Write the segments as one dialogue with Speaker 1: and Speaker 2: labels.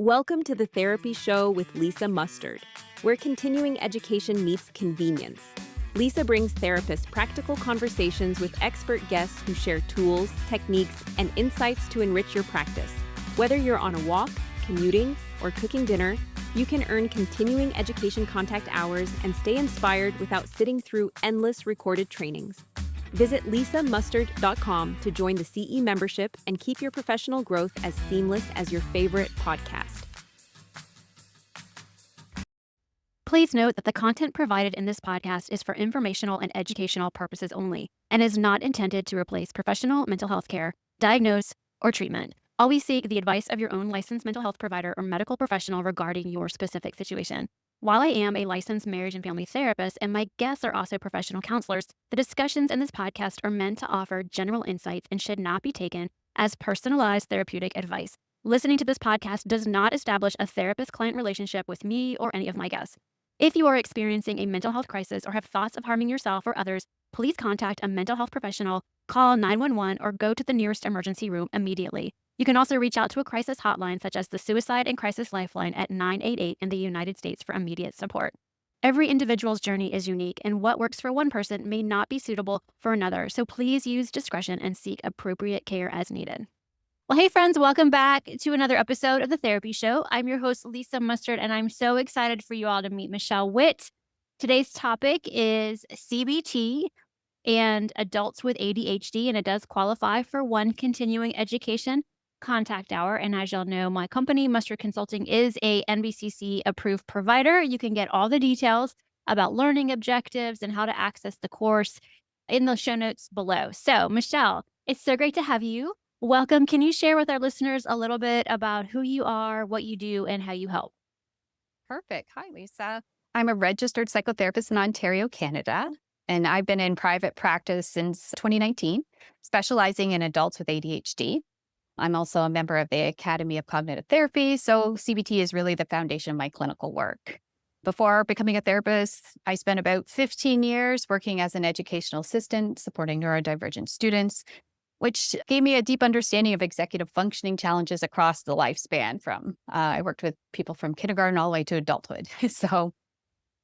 Speaker 1: Welcome to the Therapy Show with Lisa Mustard, where continuing education meets convenience. Lisa brings therapists practical conversations with expert guests who share tools, techniques, and insights to enrich your practice. Whether you're on a walk, commuting, or cooking dinner, you can earn continuing education contact hours and stay inspired without sitting through endless recorded trainings. Visit lisamustard.com to join the CE membership and keep your professional growth as seamless as your favorite podcast.
Speaker 2: Please note that the content provided in this podcast is for informational and educational purposes only and is not intended to replace professional mental health care, diagnose, or treatment. Always seek the advice of your own licensed mental health provider or medical professional regarding your specific situation. While I am a licensed marriage and family therapist and my guests are also professional counselors, the discussions in this podcast are meant to offer general insights and should not be taken as personalized therapeutic advice. Listening to this podcast does not establish a therapist-client relationship with me or any of my guests. If you are experiencing a mental health crisis or have thoughts of harming yourself or others, please contact a mental health professional, call 911, or go to the nearest emergency room immediately. You can also reach out to a crisis hotline such as the Suicide and Crisis Lifeline at 988 in the United States for immediate support. Every individual's journey is unique, and what works for one person may not be suitable for another, so please use discretion and seek appropriate care as needed. Well, hey friends, welcome back to another episode of The Therapy Show. I'm your host, Lisa Mustard, and I'm so excited for you all to meet Michelle Witte. Today's topic is CBT and adults with ADHD, and it does qualify for one continuing education contact hour. And as y'all know, my company, Mustard Consulting, is a NBCC-approved provider. You can get all the details about learning objectives and how to access the course in the show notes below. So, Michelle, it's so great to have you. Welcome. Can you share with our listeners a little bit about who you are, what you do, and how you help?
Speaker 3: Perfect. Hi, Lisa. I'm a registered psychotherapist in Ontario, Canada, and I've been in private practice since 2019, specializing in adults with ADHD. I'm also a member of the Academy of Cognitive Therapy, so CBT is really the foundation of my clinical work. Before becoming a therapist, I spent about 15 years working as an educational assistant, supporting neurodivergent students, which gave me a deep understanding of executive functioning challenges across the lifespan I worked with people from kindergarten all the way to adulthood. So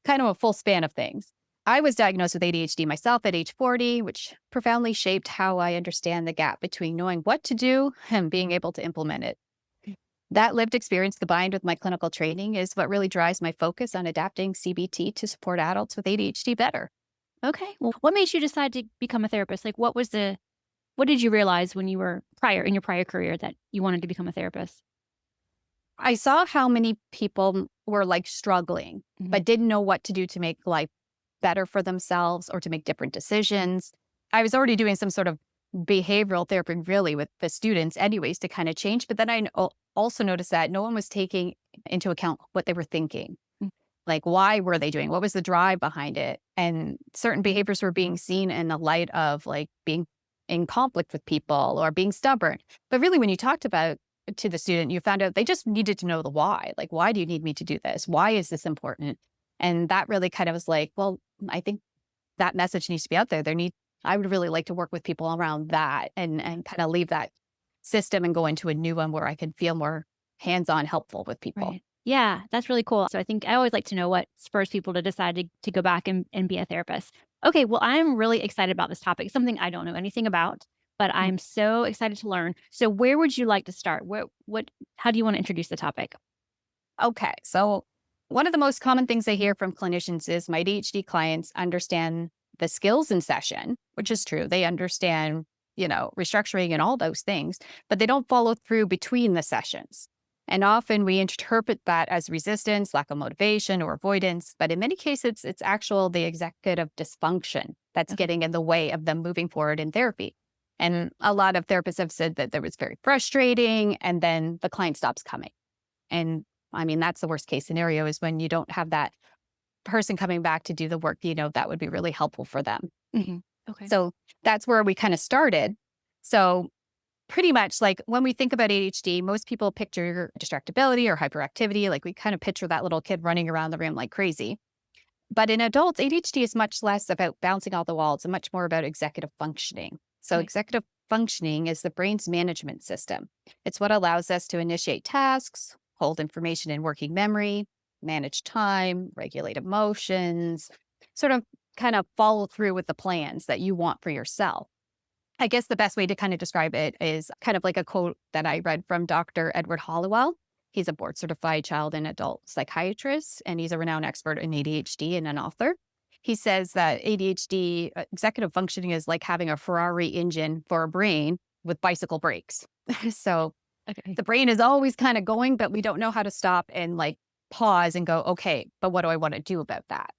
Speaker 3: kind of a full span of things. I was diagnosed with ADHD myself at age 40, which profoundly shaped how I understand the gap between knowing what to do and being able to implement it. That lived experience combined with my clinical training is what really drives my focus on adapting CBT to support adults with ADHD better.
Speaker 2: Okay. Well, what made you decide to become a therapist? Like, what did you realize when you were in your prior career that you wanted to become a therapist?
Speaker 3: I saw how many people were struggling, but didn't know what to do to make life better for themselves or to make different decisions. I was already doing some sort of behavioral therapy really with the students anyways to kind of change. But then I also noticed that no one was taking into account what they were thinking. Like, why were they doing? What was the drive behind it? And certain behaviors were being seen in the light of being in conflict with people or being stubborn. But really, when you talked about to the student, you found out they just needed to know the why. Like, why do you need me to do this? Why is this important? And that really kind of was like, well, I think that message needs to be out there. I would really like to work with people around that and kind of leave that system and go into a new one where I can feel more hands-on helpful with people.
Speaker 2: Right. Yeah, that's really cool. So I think I always like to know what spurs people to decide to go back and be a therapist. Okay, well, I'm really excited about this topic, something I don't know anything about, but I'm so excited to learn. So where would you like to start? How do you want to introduce the topic?
Speaker 3: Okay, so one of the most common things I hear from clinicians is my ADHD clients understand the skills in session, which is true. They understand, restructuring and all those things, but they don't follow through between the sessions. And often we interpret that as resistance, lack of motivation, or avoidance. But in many cases, it's the executive dysfunction that's getting in the way of them moving forward in therapy. And a lot of therapists have said that was very frustrating, and then the client stops coming. And I mean, that's the worst case scenario is when you don't have that person coming back to do the work, that would be really helpful for them.
Speaker 2: Okay.
Speaker 3: So that's where we kind of started. So pretty much when we think about ADHD, most people picture distractibility or hyperactivity. Like we kind of picture that little kid running around the room like crazy. But in adults, ADHD is much less about bouncing off the walls and much more about executive functioning. So executive functioning is the brain's management system. It's what allows us to initiate tasks, hold information in working memory, manage time, regulate emotions, sort of kind of follow through with the plans that you want for yourself. I guess the best way to kind of describe it is kind of like a quote that I read from Dr. Edward Hollowell. He's a board certified child and adult psychiatrist, and he's a renowned expert in ADHD and an author. He says that ADHD executive functioning is like having a Ferrari engine for a brain with bicycle brakes. So
Speaker 2: Okay.
Speaker 3: the brain is always kind of going, but we don't know how to stop and like pause and go, okay, but what do I want to do about that?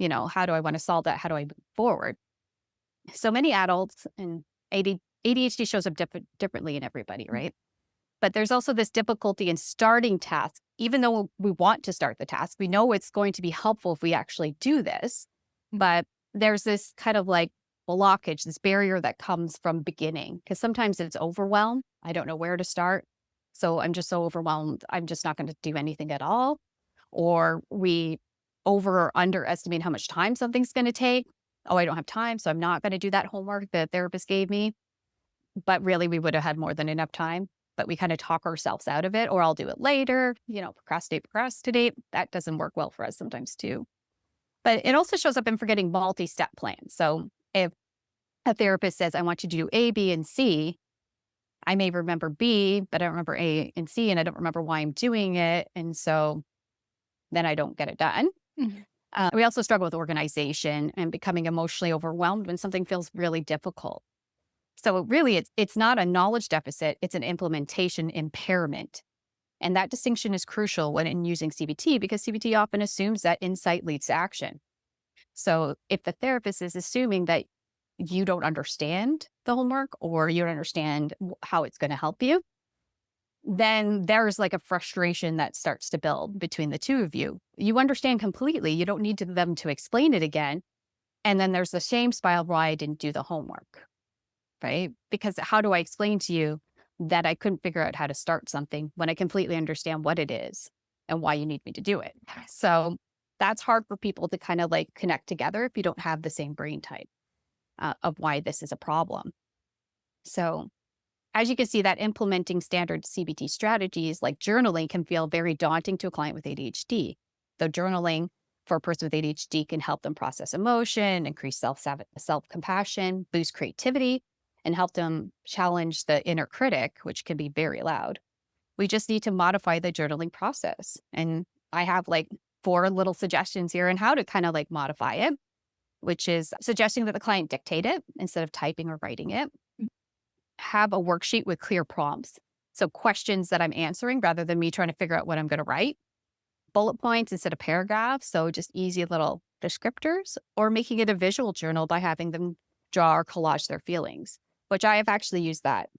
Speaker 3: How do I want to solve that? How do I move forward? So many adults and ADHD shows up differently in everybody, right? But there's also this difficulty in starting tasks, even though we want to start the task. We know it's going to be helpful if we actually do this, but there's this kind of like blockage, this barrier that comes from beginning, because sometimes it's overwhelmed. I don't know where to start. So I'm just so overwhelmed. I'm just not going to do anything at all. Or we over or underestimate how much time something's going to take. Oh, I don't have time, so I'm not going to do that homework the therapist gave me. But really, we would have had more than enough time. But we kind of talk ourselves out of it, or I'll do it later, procrastinate. That doesn't work well for us sometimes too. But it also shows up in forgetting multi-step plans. So if a therapist says, I want you to do A, B, and C, I may remember B, but I don't remember A and C, and I don't remember why I'm doing it. And so then I don't get it done. We also struggle with organization and becoming emotionally overwhelmed when something feels really difficult. So really, it's not a knowledge deficit, it's an implementation impairment. And that distinction is crucial when in using CBT, because CBT often assumes that insight leads to action. So if the therapist is assuming that you don't understand the homework or you don't understand how it's going to help you, then there's like a frustration that starts to build between the two of you. You understand completely. You don't need them to explain it again. And then there's the shame spiral why I didn't do the homework, right? Because how do I explain to you that I couldn't figure out how to start something when I completely understand what it is and why you need me to do it? So that's hard for people to kind of like connect together if you don't have the same brain type of why this is a problem. So as you can see, that implementing standard CBT strategies like journaling can feel very daunting to a client with ADHD. Though journaling for a person with ADHD can help them process emotion, increase self-compassion, boost creativity, and help them challenge the inner critic, which can be very loud. We just need to modify the journaling process. And I have like 4 little suggestions here on how to kind of like modify it, which is suggesting that the client dictate it instead of typing or writing it. Have a worksheet with clear prompts. So questions that I'm answering rather than me trying to figure out what I'm going to write. Bullet points instead of paragraphs. So just easy little descriptors, or making it a visual journal by having them draw or collage their feelings, which I have actually used that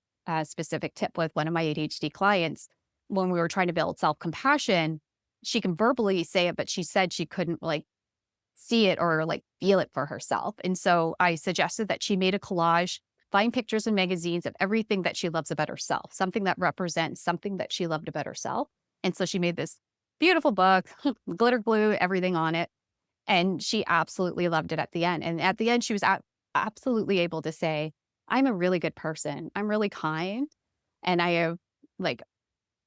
Speaker 3: specific tip with one of my ADHD clients. When we were trying to build self-compassion, she can verbally say it, but she said she couldn't like see it or like feel it for herself. And so I suggested that she made a collage, find pictures in magazines of everything that she loves about herself, something that represents something that she loved about herself. And so she made this beautiful book, glitter glue, everything on it. And she absolutely loved it at the end. And at the end, she was absolutely able to say, I'm a really good person. I'm really kind. And I have like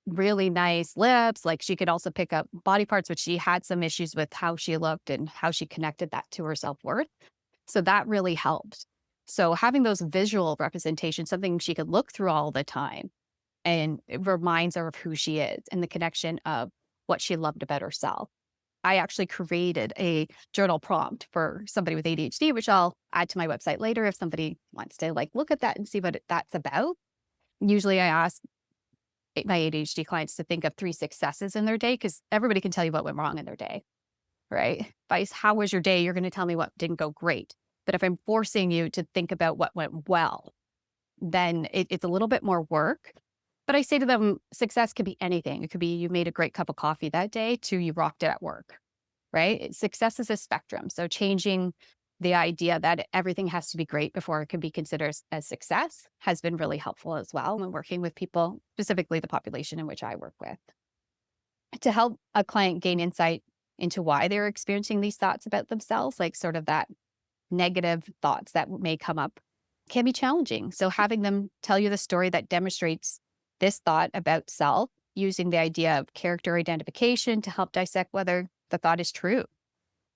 Speaker 3: really nice lips. Like she could also pick up body parts, which she had some issues with how she looked and how she connected that to her self-worth. So that really helped. So having those visual representations, something she could look through all the time, and it reminds her of who she is and the connection of what she loved about herself. I actually created a journal prompt for somebody with ADHD, which I'll add to my website later if somebody wants to like look at that and see what that's about. Usually I ask my ADHD clients to think of 3 successes in their day, because everybody can tell you what went wrong in their day, right? If I ask, how was your day? You're going to tell me what didn't go great. But if I'm forcing you to think about what went well, then it's a little bit more work. But I say to them, success could be anything. It could be you made a great cup of coffee that day to you rocked it at work, right? Success is a spectrum. So changing the idea that everything has to be great before it can be considered as success has been really helpful as well when working with people, specifically the population in which I work with. To help a client gain insight into why they're experiencing these thoughts about themselves, like sort of that negative thoughts that may come up, can be challenging. So having them tell you the story that demonstrates this thought about self using the idea of character identification to help dissect whether the thought is true.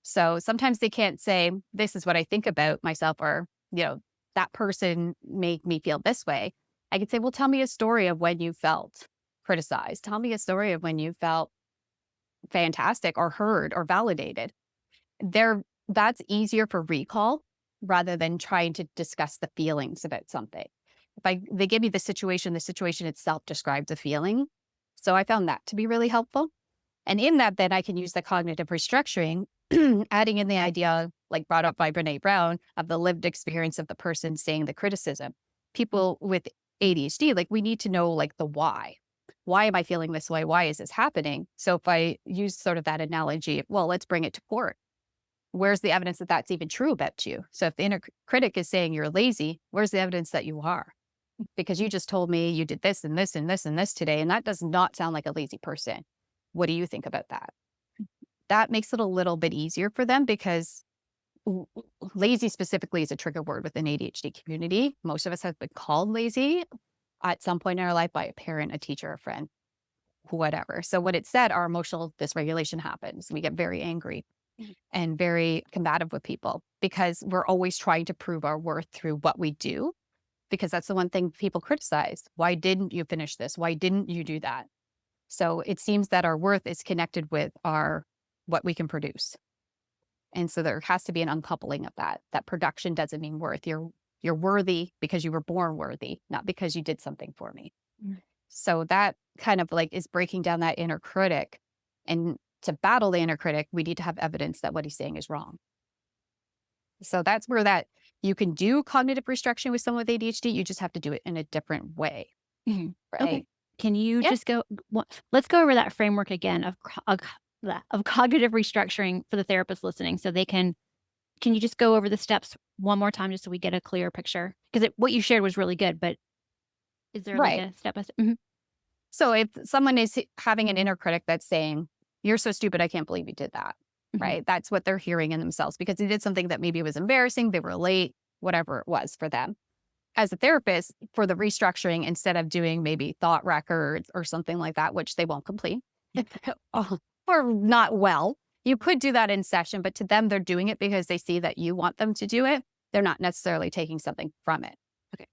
Speaker 3: So sometimes they can't say, this is what I think about myself, or, that person made me feel this way. I could say, well, tell me a story of when you felt criticized. Tell me a story of when you felt fantastic or heard or validated. That's easier for recall rather than trying to discuss the feelings about something. They give me the situation itself describes a feeling. So I found that to be really helpful. And in that, then I can use the cognitive restructuring, adding in the idea, like brought up by Brene Brown, of the lived experience of the person saying the criticism. People with ADHD, like, we need to know, like, the why. Why am I feeling this way? Why is this happening? So if I use sort of that analogy, well, let's bring it to court. Where's the evidence that that's even true about you? So if the inner critic is saying you're lazy, where's the evidence that you are? Because you just told me you did this and this and this and this today, and that does not sound like a lazy person. What do you think about that? That makes it a little bit easier for them, because lazy specifically is a trigger word within ADHD community. Most of us have been called lazy at some point in our life by a parent, a teacher, a friend, whatever. So when it's said, our emotional dysregulation happens. We get very angry and very combative with people because we're always trying to prove our worth through what we do, because that's the one thing people criticize. Why didn't you finish this? Why didn't you do that? So it seems that our worth is connected with what we can produce. And so there has to be an uncoupling of that. That production doesn't mean worth. You're worthy because you were born worthy, not because you did something for me. Mm. So that kind of like is breaking down that inner critic. And to battle the inner critic, we need to have evidence that what he's saying is wrong. So that's where that you can do cognitive restructuring with someone with ADHD. You just have to do it in a different way.
Speaker 2: Mm-hmm.
Speaker 3: Right?
Speaker 2: Okay. Can you just go? Let's go over that framework again of cognitive restructuring for the therapist listening, so they can you just go over the steps one more time just so we get a clearer picture? Because what you shared was really good, but is there like a step by step? Mm-hmm.
Speaker 3: So if someone is having an inner critic that's saying, you're so stupid, I can't believe you did that, mm-hmm. right? That's what they're hearing in themselves because they did something that maybe was embarrassing, they were late, whatever it was for them. As a therapist, for the restructuring, instead of doing maybe thought records or something like that, which they won't complete, or not well, you could do that in session, but to them, they're doing it because they see that you want them to do it. They're not necessarily taking something from it. Okay.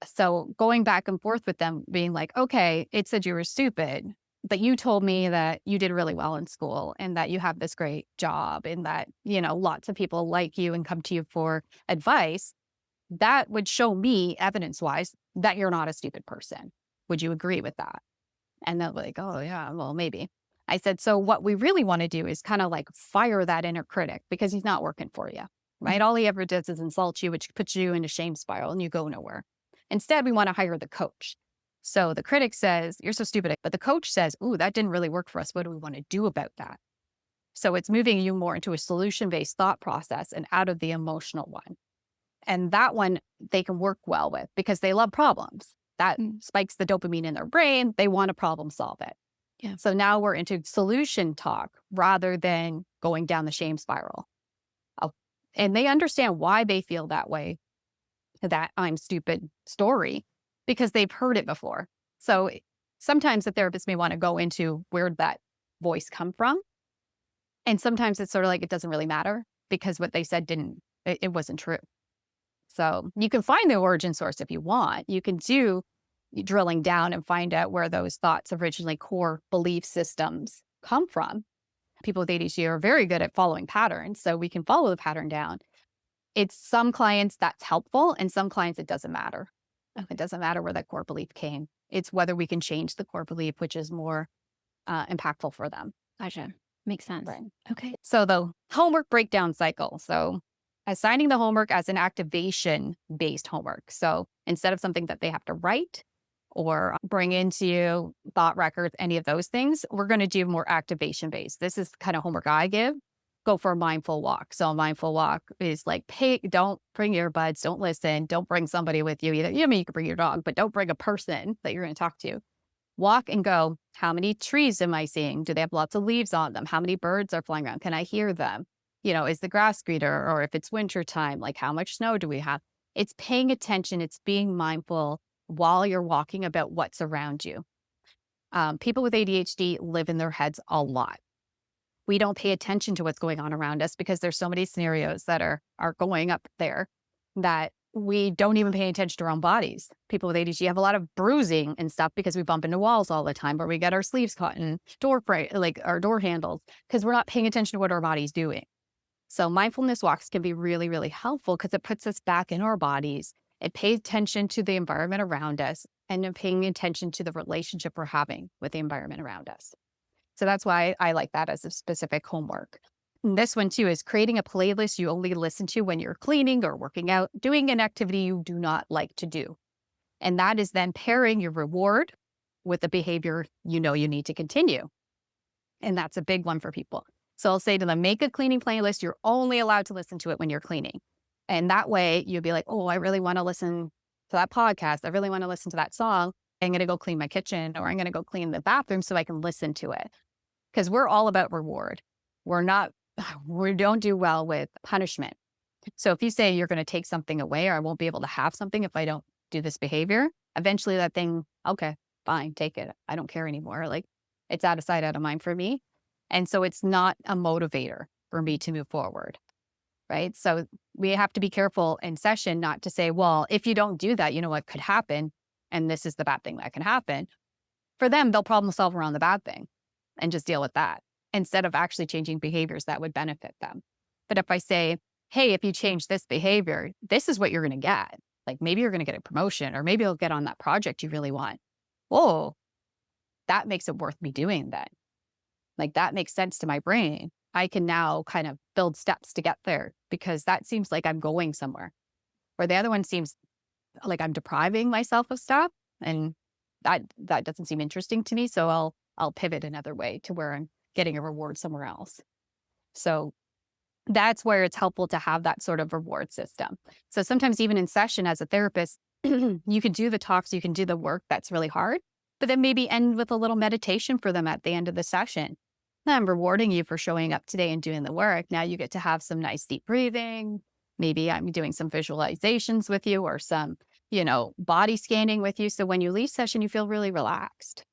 Speaker 3: So going back and forth with them, being like, okay, it said you were stupid, but you told me that you did really well in school and that you have this great job and that, lots of people like you and come to you for advice. That would show me evidence-wise that you're not a stupid person. Would you agree with that? And they're like, oh yeah, well, maybe. I said, so what we really want to do is kind of like fire that inner critic because he's not working for you, right? Mm-hmm. All he ever does is insult you, which puts you in a shame spiral and you go nowhere. Instead, we want to hire the coach. So the critic says, you're so stupid. But the coach says, ooh, that didn't really work for us. What do we want to do about that? So it's moving you more into a solution-based thought process and out of the emotional one. And that one they can work well with because they love problems. That spikes the dopamine in their brain. They want to problem solve it. Yeah. So now we're into solution talk rather than going down the shame spiral. And they understand why they feel that way, that I'm stupid story, because they've heard it before. So sometimes the therapist may want to go into where that voice come from. And sometimes it's sort of like it doesn't really matter because what they said it wasn't true. So you can find the origin source if you want. You can do drilling down and find out where those thoughts, originally core belief systems, come from. People with ADHD are very good at following patterns, so we can follow the pattern down. It's some clients that's helpful, and some clients it doesn't matter. It doesn't matter where that core belief came. It's whether we can change the core belief, which is more impactful for them.
Speaker 2: Gotcha. Makes sense.
Speaker 3: Right.
Speaker 2: Okay.
Speaker 3: So the homework breakdown cycle. So assigning the homework as an activation-based homework. So instead of something that they have to write or bring into you, thought records, any of those things, we're going to do more activation-based. This is the kind of homework I give. Go for a mindful walk. So a mindful walk is like, don't bring earbuds, don't listen, don't bring somebody with you either. You can bring your dog, but don't bring a person that you're going to talk to. Walk and go, how many trees am I seeing? Do they have lots of leaves on them? How many birds are flying around? Can I hear them? Is the grass greener? Or if it's wintertime, like how much snow do we have? It's paying attention. It's being mindful while you're walking about what's around you. People with ADHD live in their heads a lot. We don't pay attention to what's going on around us because there's so many scenarios that are going up there that we don't even pay attention to our own bodies. People with ADHD have a lot of bruising and stuff because we bump into walls all the time, or we get our sleeves caught in like our door handles, because we're not paying attention to what our body's doing. So mindfulness walks can be really, really helpful because it puts us back in our bodies. It pays attention to the environment around us and then paying attention to the relationship we're having with the environment around us. So that's why I like that as a specific homework. And this one too is creating a playlist you only listen to when you're cleaning or working out, doing an activity you do not like to do. And that is then pairing your reward with the behavior you know you need to continue. And that's a big one for people. So I'll say to them, make a cleaning playlist. You're only allowed to listen to it when you're cleaning. And that way you'll be like, oh, I really want to listen to that podcast. I really want to listen to that song. I'm going to go clean my kitchen, or I'm going to go clean the bathroom so I can listen to it. Because we're all about reward. We don't do well with punishment. So if you say you're going to take something away, or I won't be able to have something if I don't do this behavior, eventually that thing, okay, fine, take it. I don't care anymore. Like, it's out of sight, out of mind for me. And so it's not a motivator for me to move forward, right? So we have to be careful in session not to say, well, if you don't do that, you know what could happen? And this is the bad thing that can happen. For them, they'll problem solve around the bad thing and just deal with that instead of actually changing behaviors that would benefit them. But if I say, hey, if you change this behavior, this is what you're going to get. Like, maybe you're going to get a promotion, or maybe you'll get on that project you really want. Whoa, that makes it worth me doing that. Like, that makes sense to my brain. I can now kind of build steps to get there because that seems like I'm going somewhere. Where the other one seems like I'm depriving myself of stuff, and that doesn't seem interesting to me. So I'll pivot another way to where I'm getting a reward somewhere else. So that's where it's helpful to have that sort of reward system. So sometimes even in session as a therapist, you can do the talks, you can do the work that's really hard, but then maybe end with a little meditation for them at the end of the session. I'm rewarding you for showing up today and doing the work. Now you get to have some nice deep breathing. Maybe I'm doing some visualizations with you, or some, body scanning with you. So when you leave session, you feel really relaxed.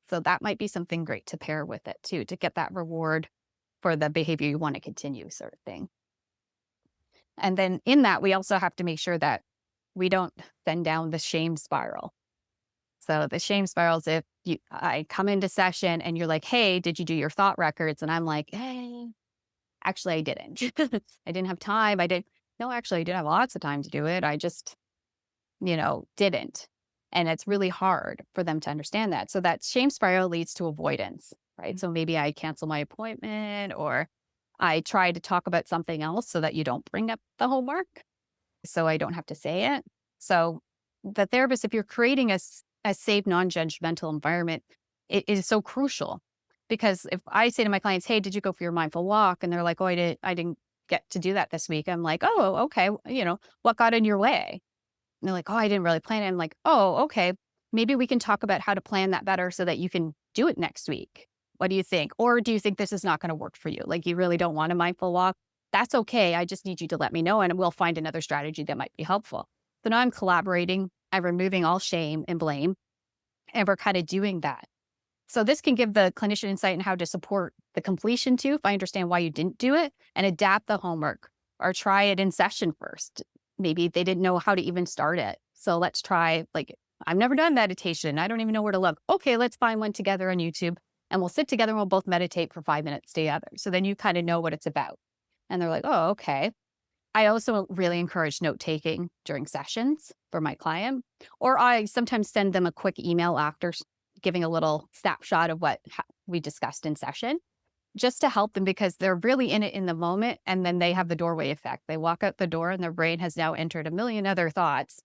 Speaker 3: So that might be something great to pair with it too, to get that reward for the behavior you want to continue, sort of thing. And then in that, we also have to make sure that we don't send down the shame spiral. So the shame spiral is if I come into session and you're like, hey, did you do your thought records? And I'm like, hey, actually, I didn't. I didn't have time. No, actually, I did have lots of time to do it. I just, didn't. And it's really hard for them to understand that. So that shame spiral leads to avoidance, right? So maybe I cancel my appointment, or I try to talk about something else so that you don't bring up the homework, so I don't have to say it. So the therapist, if you're creating a safe, non-judgmental environment, it is so crucial. Because if I say to my clients, hey, did you go for your mindful walk? And they're like, oh, I didn't get to do that this week. I'm like, oh, okay. What got in your way? And they're like, oh, I didn't really plan it. I'm like, oh, okay. Maybe we can talk about how to plan that better so that you can do it next week. What do you think? Or do you think this is not going to work for you? Like, you really don't want a mindful walk? That's okay. I just need you to let me know, and we'll find another strategy that might be helpful. So now I'm collaborating. I'm removing all shame and blame, and we're kind of doing that. So this can give the clinician insight in how to support the completion too, if I understand why you didn't do it, and adapt the homework, or try it in session first. Maybe they didn't know how to even start it. So let's try, like, I've never done meditation. I don't even know where to look. Okay, let's find one together on YouTube, and we'll sit together and we'll both meditate for 5 minutes together. So then you kind of know what it's about. And they're like, oh, okay. I also really encourage note-taking during sessions for my client, or I sometimes send them a quick email after, giving a little snapshot of what we discussed in session, just to help them, because they're really in it in the moment, and then they have the doorway effect. They walk out the door and their brain has now entered a million other thoughts,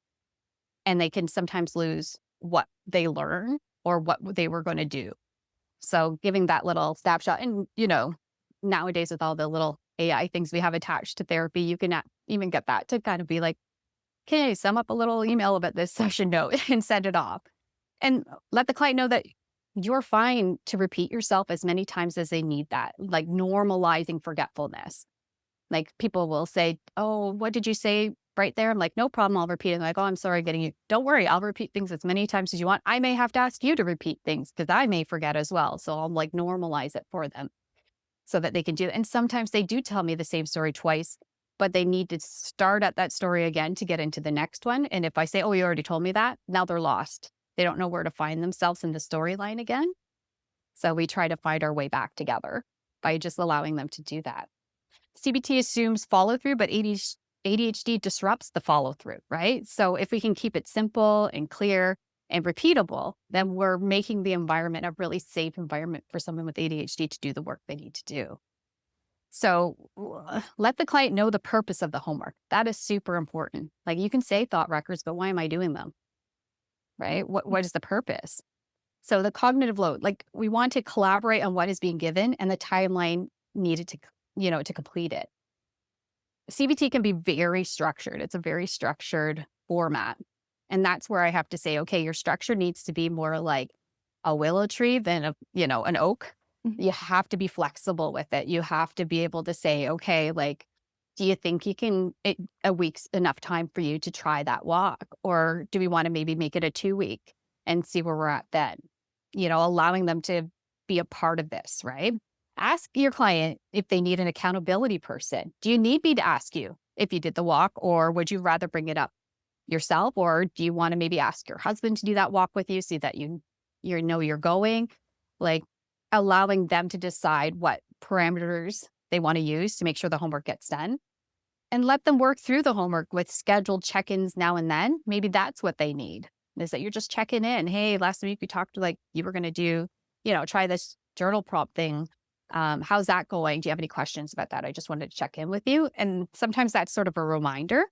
Speaker 3: and they can sometimes lose what they learn or what they were going to do. So giving that little snapshot, and nowadays with all the little AI things we have attached to therapy, you can even get that to kind of be like, okay, sum up a little email about this session note and send it off. And let the client know that you're fine to repeat yourself as many times as they need that, like normalizing forgetfulness. Like, people will say, oh, what did you say right there. I'm like, no problem. I'll repeat it. Like, oh, I'm sorry getting you. Don't worry. I'll repeat things as many times as you want. I may have to ask you to repeat things because I may forget as well. So I'll like normalize it for them so that they can do it. And sometimes they do tell me the same story twice, but they need to start at that story again to get into the next one. And if I say, oh, you already told me that, now they're lost. They don't know where to find themselves in the storyline again. So we try to find our way back together by just allowing them to do that. CBT assumes follow through, but ADHD disrupts the follow through, right? So if we can keep it simple and clear and repeatable, then we're making the environment a really safe environment for someone with ADHD to do the work they need to do. So let the client know the purpose of the homework. That is super important. Like you can say thought records, but why am I doing them? Right? What is the purpose? So the cognitive load, like we want to collaborate on what is being given and the timeline needed to, to complete it. CBT can be very structured. It's a very structured format. And that's where I have to say, okay, your structure needs to be more like a willow tree than an oak. You have to be flexible with it. You have to be able to say, okay, like, do you think a week's enough time for you to try that walk? Or do we want to maybe make it a 2-week and see where we're at then? Allowing them to be a part of this, right? Ask your client if they need an accountability person. Do you need me to ask you if you did the walk, or would you rather bring it up yourself? Or do you want to maybe ask your husband to do that walk with you so that you know you're going? Like allowing them to decide what parameters they want to use to make sure the homework gets done. And let them work through the homework with scheduled check-ins now and then. Maybe that's what they need, is that you're just checking in. Hey, last week we talked like you were going to do, try this journal prompt thing. How's that going? Do you have any questions about that? I just wanted to check in with you. And sometimes that's sort of a reminder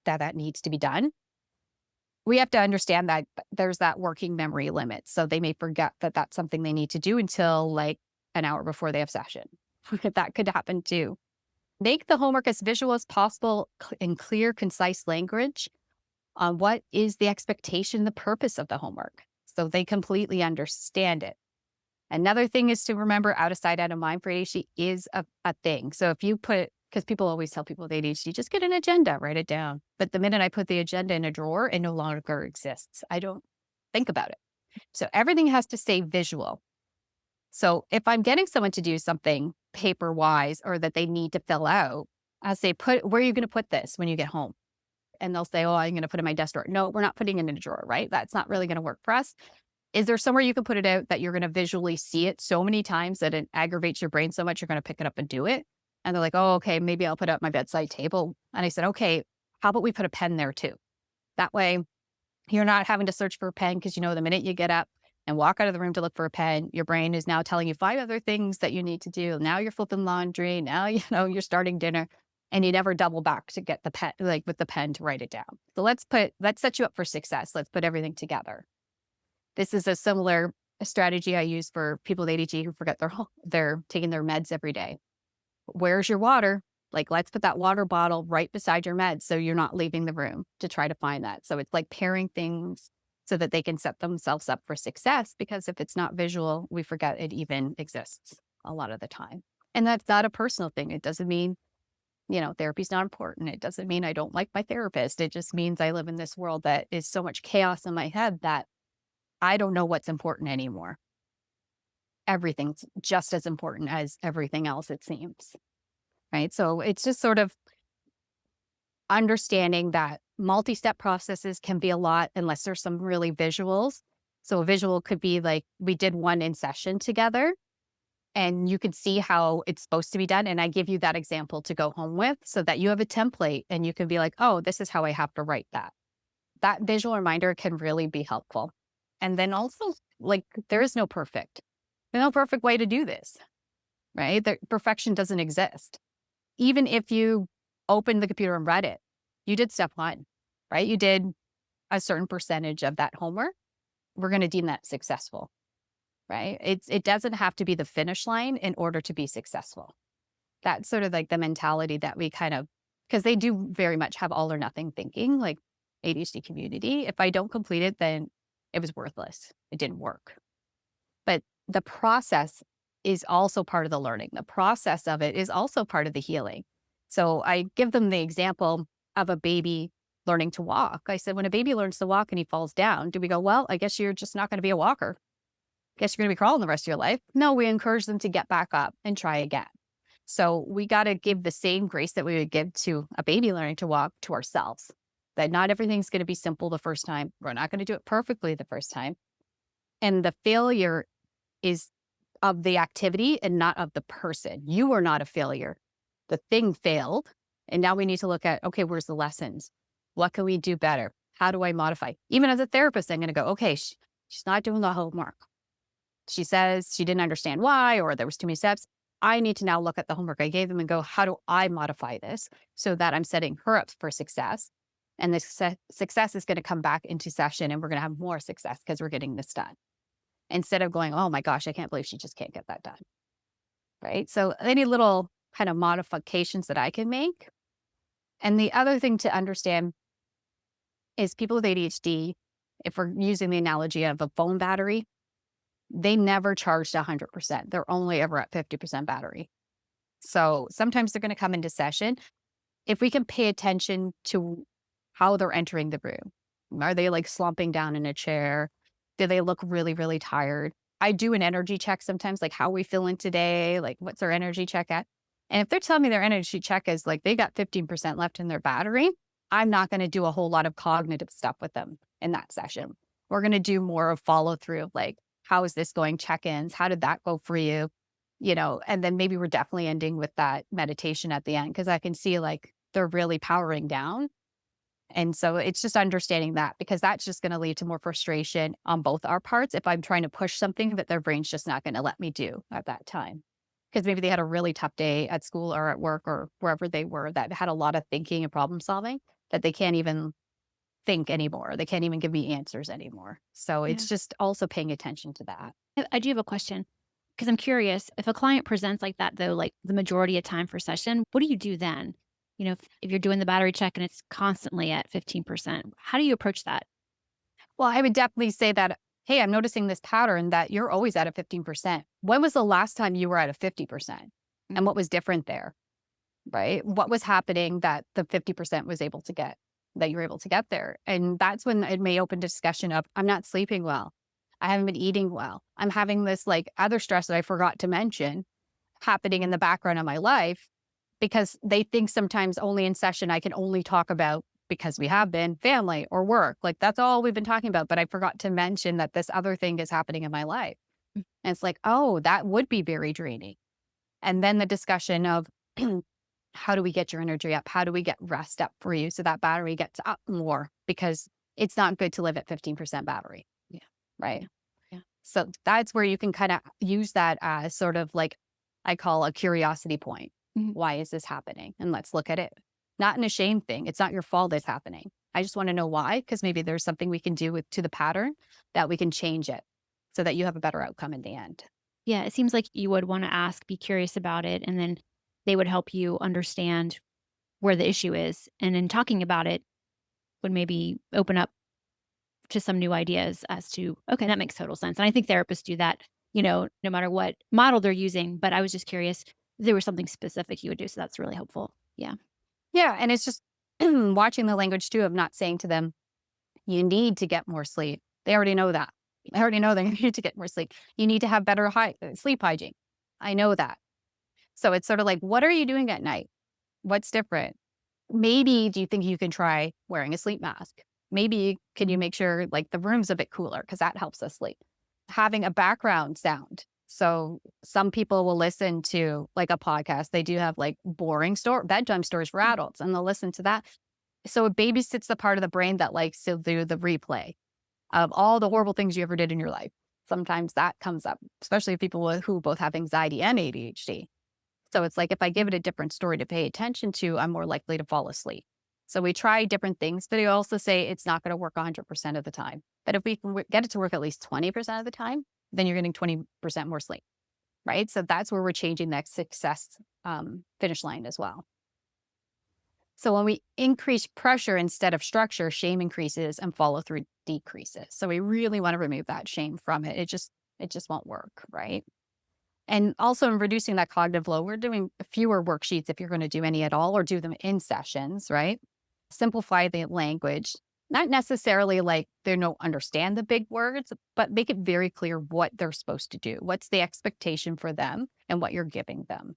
Speaker 3: that needs to be done. We have to understand that there's that working memory limit. So they may forget that that's something they need to do until like an hour before they have session. That could happen too. Make the homework as visual as possible in clear, concise language on what is the expectation, the purpose of the homework, so they completely understand it. Another thing is to remember out of sight, out of mind for ADHD is a thing. So if you because people always tell people with ADHD, just get an agenda, write it down. But the minute I put the agenda in a drawer, it no longer exists. I don't think about it. So everything has to stay visual. So if I'm getting someone to do something paper-wise or that they need to fill out, I'll say, where are you going to put this when you get home? And they'll say, oh, I'm going to put it in my desk drawer. No, we're not putting it in a drawer, right? That's not really going to work for us. Is there somewhere you can put it out that you're going to visually see it so many times that it aggravates your brain so much you're going to pick it up and do it? And they're like, oh, okay, maybe I'll put it at my bedside table. And I said, okay, how about we put a pen there too? That way you're not having to search for a pen because the minute you get up and walk out of the room to look for a pen, your brain is now telling you 5 other things that you need to do. Now you're flipping laundry. Now, you're starting dinner and you never double back to get the pen, like with the pen to write it down. So let's set you up for success. Let's put everything together. This is a similar strategy I use for people with ADHD who forget they're taking their meds every day. Where's your water? Like, let's put that water bottle right beside your meds so you're not leaving the room to try to find that. So it's like pairing things so that they can set themselves up for success, because if it's not visual, we forget it even exists a lot of the time. And that's not a personal thing. It doesn't mean, therapy's not important. It doesn't mean I don't like my therapist. It just means I live in this world that is so much chaos in my head that I don't know what's important anymore. Everything's just as important as everything else, it seems. Right? So it's just sort of understanding that multi-step processes can be a lot unless there's some really visuals. So a visual could be like, we did one in session together and you can see how it's supposed to be done. And I give you that example to go home with so that you have a template and you can be like, oh, this is how I have to write that. That visual reminder can really be helpful. And then also, like, there's no perfect way to do this, right? Perfection doesn't exist. Even if you opened the computer and read it, you did step 1, right? You did a certain percentage of that homework. We're going to deem that successful, right? It doesn't have to be the finish line in order to be successful. That's sort of like the mentality that we because they do very much have all or nothing thinking, like ADHD community. If I don't complete it, then it was worthless. It didn't work. But the process is also part of the learning. The process of it is also part of the healing. So I give them the example of a baby learning to walk. I said, when a baby learns to walk and he falls down, do we go, well, I guess you're just not going to be a walker. Guess you're going to be crawling the rest of your life. No, we encourage them to get back up and try again. So we got to give the same grace that we would give to a baby learning to walk to ourselves. That not everything's going to be simple the first time. We're not going to do it perfectly the first time. And the failure is of the activity and not of the person. You are not a failure. The thing failed. And now we need to look at, okay, where's the lessons? What can we do better? How do I modify? Even as a therapist, I'm going to go, okay, she's not doing the homework. She says she didn't understand why, or there was too many steps. I need to now look at the homework I gave them and go, how do I modify this so that I'm setting her up for success? And the success is going to come back into session and we're going to have more success because we're getting this done. Instead of going, oh my gosh, I can't believe she just can't get that done. Right? So any little kind of modifications that I can make. And the other thing to understand is people with ADHD, if we're using the analogy of a phone battery, they never charged 100%. They're only ever at 50% battery. So sometimes they're going to come into session. If we can pay attention to how they're entering the room, are they like slumping down in a chair? Do they look really, really tired? I do an energy check sometimes, like how are we feeling today? Like what's our energy check at? And if they're telling me their energy check is like they got 15% left in their battery, I'm not going to do a whole lot of cognitive stuff with them in that session. We're going to do more of follow through, like, how is this going? Check-ins. How did that go for you? And then maybe we're definitely ending with that meditation at the end because I can see like they're really powering down. And so it's just understanding that because that's just going to lead to more frustration on both our parts if I'm trying to push something that their brain's just not going to let me do at that time. Because maybe they had a really tough day at school or at work or wherever they were that had a lot of thinking and problem solving that they can't even think anymore. They can't even give me answers anymore. So it's just also paying attention to that.
Speaker 2: I do have a question because I'm curious if a client presents like that, though, like the majority of time for session, what do you do then? If you're doing the battery check and it's constantly at 15%, how do you approach that?
Speaker 3: Well, I would definitely say that, hey, I'm noticing this pattern that you're always at a 15%. When was the last time you were at a 50%? And what was different there, right? What was happening that the 50% was able to get, that you were able to get there? And that's when it may open discussion of, I'm not sleeping well. I haven't been eating well. I'm having this like other stress that I forgot to mention happening in the background of my life because they think sometimes only in session I can only talk about, because we have been, family or work. Like that's all we've been talking about. But I forgot to mention that this other thing is happening in my life. And it's like, oh, that would be very draining. And then the discussion of how do we get your energy up? How do we get rest up for you so that battery gets up more? Because it's not good to live at 15% battery.
Speaker 2: Yeah.
Speaker 3: Right.
Speaker 2: Yeah.
Speaker 3: So that's where you can kind of use that as sort of like, I call a curiosity point. Why is this happening? And let's look at it. Not in a shame thing. It's not your fault it's happening. I just want to know why, because maybe there's something we can do to the pattern that we can change it so that you have a better outcome in the end.
Speaker 2: Yeah, it seems like you would want to ask, be curious about it, and then they would help you understand where the issue is. And in talking about it would maybe open up to some new ideas as to, okay, that makes total sense. And I think therapists do that, no matter what model they're using. But I was just curious if there was something specific you would do. So that's really helpful. Yeah.
Speaker 3: Yeah. And it's just watching the language too of not saying to them, you need to get more sleep. They already know that. I already know they need to get more sleep. You need to have better sleep hygiene. I know that. So it's sort of like, what are you doing at night? What's different? Maybe do you think you can try wearing a sleep mask? Maybe can you make sure like the room's a bit cooler because that helps us sleep. Having a background sound. So some people will listen to like a podcast. They do have like boring bedtime stories for adults and they'll listen to that. So it babysits the part of the brain that likes to do the replay of all the horrible things you ever did in your life. Sometimes that comes up, especially people who both have anxiety and ADHD. So it's like if I give it a different story to pay attention to, I'm more likely to fall asleep. So we try different things, but I also say it's not going to work 100% of the time. But if we can get it to work at least 20% of the time, then you're getting 20% more sleep, right? So that's where we're changing that success finish line as well. So when we increase pressure instead of structure, shame increases and follow through decreases. So we really want to remove that shame from it. It just won't work, right? And also in reducing that cognitive load, we're doing fewer worksheets if you're going to do any at all, or do them in sessions, right? simplify the language, not necessarily like they don't understand the big words, but make it very clear what they're supposed to do. What's the expectation for them and what you're giving them.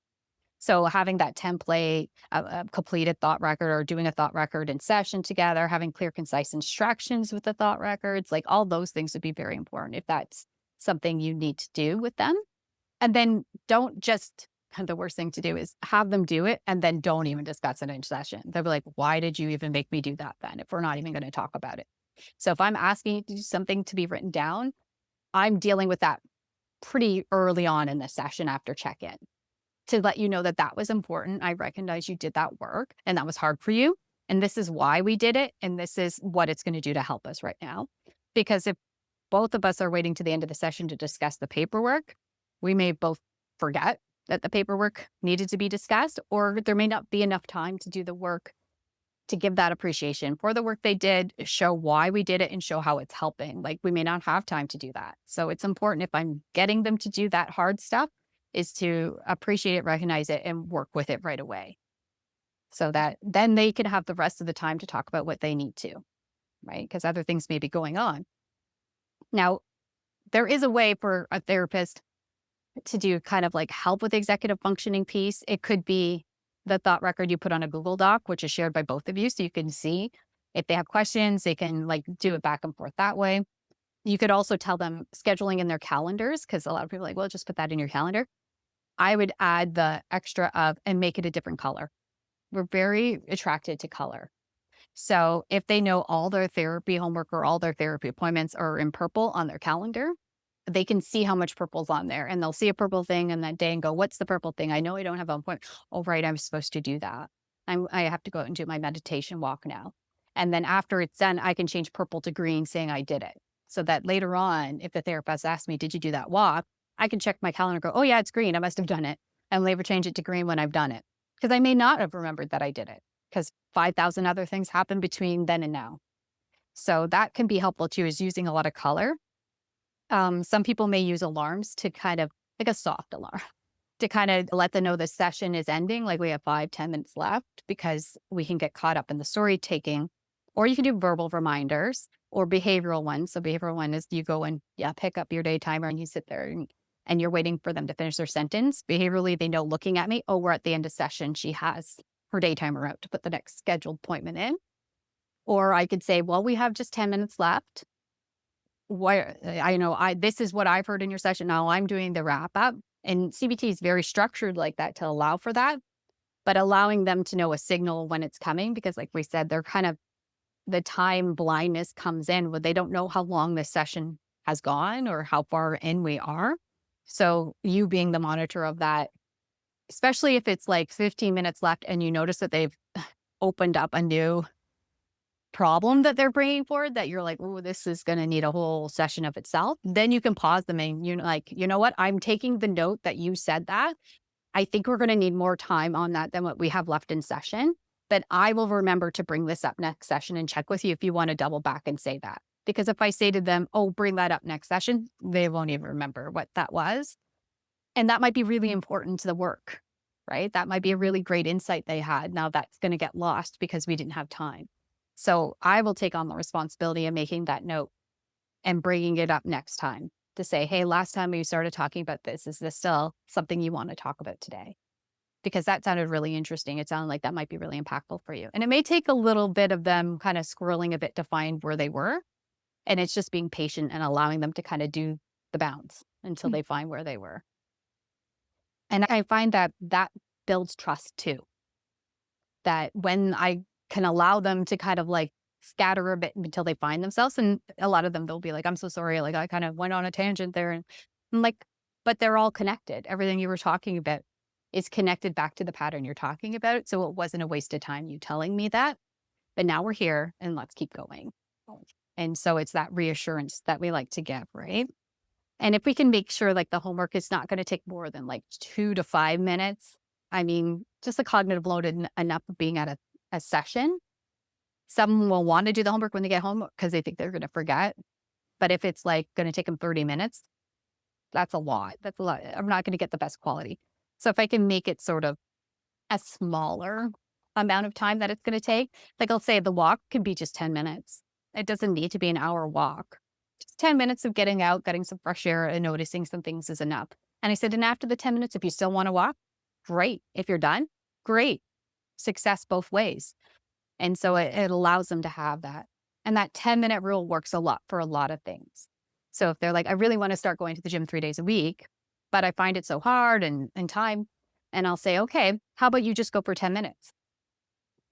Speaker 3: So having that template, a completed thought record or doing a thought record in session together, having clear, concise instructions with the thought records, like all those things would be very important if that's something you need to do with them. And then don't just, the worst thing to do is have them do it and then don't even discuss it in session. They'll be like, why did you even make me do that then if we're not even going to talk about it? So if I'm asking you to do something to be written down, I'm dealing with that pretty early on in the session after check-in to let you know that that was important. I recognize you did that work and that was hard for you. And this is why we did it. And this is what it's going to do to help us right now. Because if both of us are waiting to the end of the session to discuss the paperwork, we may both forget that the paperwork needed to be discussed, or there may not be enough time to do the work to give that appreciation for the work they did, show why we did it, and show how it's helping. Like we may not have time to do that. So it's important if I'm getting them to do that hard stuff is to appreciate it, recognize it, and work with it right away. So that then they can have the rest of the time to talk about what they need to, right? Because other things may be going on. Now, there is a way for a therapist to do kind of like help with the executive functioning piece. It could be the thought record you put on a Google Doc, which is shared by both of you. So you can see if they have questions, they can like do it back and forth that way. You could also tell them scheduling in their calendars, because a lot of people are like, well, just put that in your calendar. I would add the extra of and make it a different color. We're very attracted to color. So if they know all their therapy homework or all their therapy appointments are in purple on their calendar, they can see how much purple's on there, and they'll see a purple thing in that day and go, what's the purple thing? I know I don't have an appointment. Oh, right. I'm supposed to do that. I have to go out and do my meditation walk now. And then after it's done, I can change purple to green saying I did it. So that later on, if the therapist asks me, did you do that walk? I can check my calendar and go, oh yeah, it's green. I must have done it. And later change it to green when I've done it. Because I may not have remembered that I did it because 5,000 other things happen between then and now. So that can be helpful too, is using a lot of color. Some people may use alarms to kind of like a soft alarm to kind of let them know the session is ending. Like we have 5-10 minutes left because we can get caught up in the story taking, or you can do verbal reminders or behavioral ones. So behavioral one is you go and pick up your day timer and you sit there and you're waiting for them to finish their sentence. Behaviorally, they know looking at me, oh, we're at the end of session. She has her day timer out to put the next scheduled appointment in. Or I could say, well, we have just 10 minutes left. This is what I've heard in your session. Now I'm doing the wrap up, and CBT is very structured like that to allow for that, but allowing them to know a signal when it's coming, because like we said, they're kind of, the time blindness comes in where they don't know how long this session has gone or how far in we are. So you being the monitor of that, especially if it's like 15 minutes left and you notice that they've opened up a new problem that they're bringing forward that you're like, oh, this is going to need a whole session of itself, then you can pause them and you're like, you know what? I'm taking the note that you said that. I think we're going to need more time on that than what we have left in session. But I will remember to bring this up next session and check with you if you want to double back and say that. Because if I say to them, oh, bring that up next session, they won't even remember what that was. And that might be really important to the work, right? That might be a really great insight they had. Now that's going to get lost because we didn't have time. So I will take on the responsibility of making that note and bringing it up next time to say, hey, last time we started talking about this, is this still something you want to talk about today? Because that sounded really interesting. It sounded like that might be really impactful for you. And it may take a little bit of them kind of squirreling a bit to find where they were. And it's just being patient and allowing them to kind of do the bounce until they find where they were. And I find that that builds trust too. That when I can allow them to kind of like scatter a bit until they find themselves. And a lot of them, they'll be like, I'm so sorry. Like I kind of went on a tangent there. And I'm like, but they're all connected. Everything you were talking about is connected back to the pattern you're talking about. So it wasn't a waste of time you telling me that. But now we're here and let's keep going. And so it's that reassurance that we like to give, right? And if we can make sure like the homework is not going to take more than like 2 to 5 minutes, I mean, just the cognitive load enough of being at a session. Some will want to do the homework when they get home because they think they're going to forget. But if it's like going to take them 30 minutes, that's a lot. That's a lot. I'm not going to get the best quality. So if I can make it sort of a smaller amount of time that it's going to take. Like I'll say the walk can be just 10 minutes. It doesn't need to be an hour walk. Just 10 minutes of getting out, getting some fresh air and noticing some things is enough. And I said, and after the 10 minutes, if you still want to walk, great. If you're done, great. Success both ways. And so it allows them to have that. And that 10-minute rule works a lot for a lot of things. So if they're like, I really want to start going to the gym 3 days a week, but I find it so hard and time. And I'll say, okay, how about you just go for 10 minutes?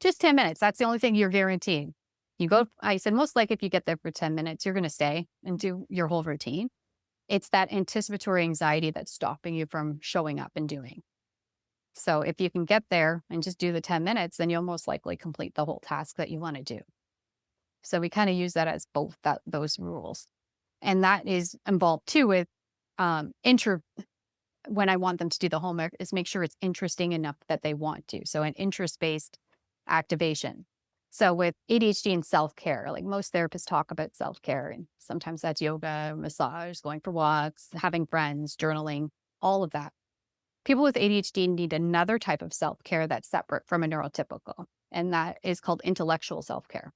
Speaker 3: Just 10 minutes. That's the only thing you're guaranteed. You go, I said, most likely if you get there for 10 minutes, you're going to stay and do your whole routine. It's that anticipatory anxiety that's stopping you from showing up and doing. So if you can get there and just do the 10 minutes, then you'll most likely complete the whole task that you want to do. So we kind of use that as both those rules. And that is involved too with when I want them to do the homework is make sure it's interesting enough that they want to. So an interest-based activation. So with ADHD and self-care, like most therapists talk about self-care, and sometimes that's yoga, massage, going for walks, having friends, journaling, all of that. People with ADHD need another type of self-care that's separate from a neurotypical, and that is called intellectual self-care,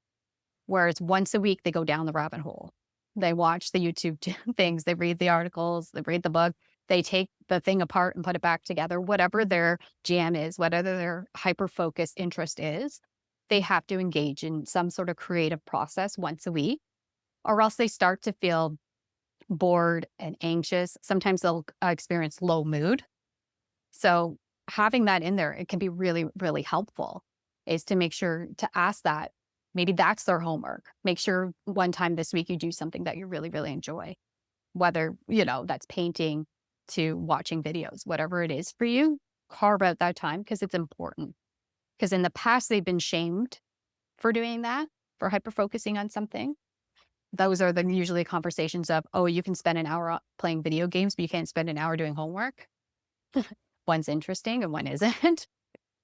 Speaker 3: whereas once a week they go down the rabbit hole. They watch the YouTube things, they read the articles, they read the book, they take the thing apart and put it back together, whatever their jam is, whatever their hyper-focused interest is, they have to engage in some sort of creative process once a week, or else they start to feel bored and anxious. Sometimes they'll experience low mood. So having that in there, it can be really, really helpful, is to make sure to ask that. Maybe that's their homework. Make sure one time this week you do something that you really, really enjoy, whether, that's painting to watching videos, whatever it is for you, carve out that time because it's important. Because in the past, they've been shamed for doing that, for hyper-focusing on something. Those are usually conversations of, oh, you can spend an hour playing video games, but you can't spend an hour doing homework. One's interesting and one isn't.